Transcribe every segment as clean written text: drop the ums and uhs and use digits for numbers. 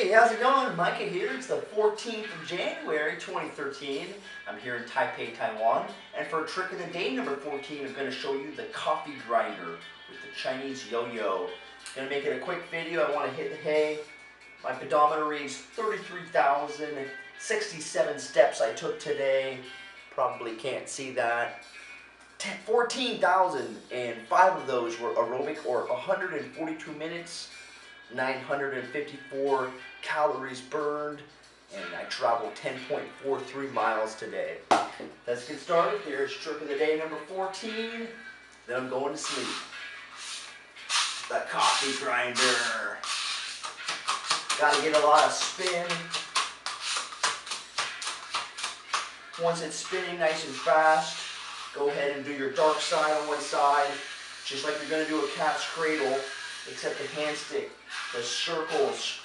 Hey, how's it going? Micah here. It's the 14th of January, 2013. I'm here in Taipei, Taiwan. And for trick of the day number 14, I'm going to show you the coffee grinder with the Chinese yo-yo. Going to make it a quick video. I want to hit the hay. My pedometer reads 33,067 steps I took today. Probably can't see that. 14,005 of those were aerobic, or 142 minutes. 954 calories burned, and I traveled 10.43 miles today. Let's get started. Here's trick of the day number 14. Then I'm going to sleep. The coffee grinder. Got to get a lot of spin. Once it's spinning nice and fast, go ahead and do your dark side on one side, just like you're going to do a cat's cradle, except the hand stick does circles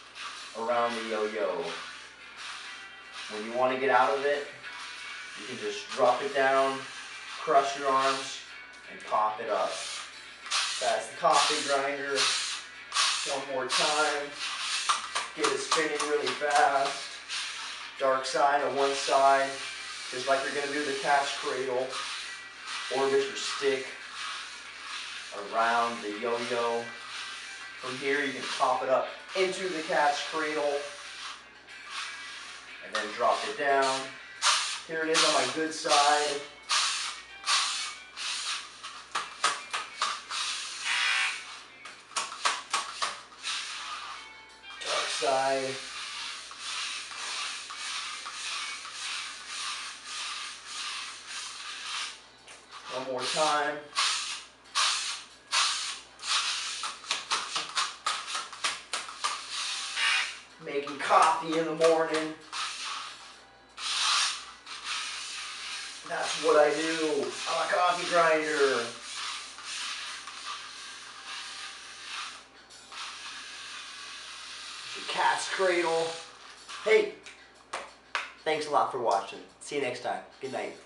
around the yo-yo. When you want to get out of it, you can just drop it down, cross your arms, and pop it up. That's the coffee grinder. One more time. Get it spinning really fast. Dark side on one side, just like you're going to do the cat's cradle. Orbit your stick around the yo-yo. From here you can pop it up into the cat's cradle and then drop it down. Here it is on my good side. Dark side. One more time. Making coffee in the morning. That's what I do. I'm a coffee grinder. Your cat's cradle. Hey, thanks a lot for watching. See you next time. Good night.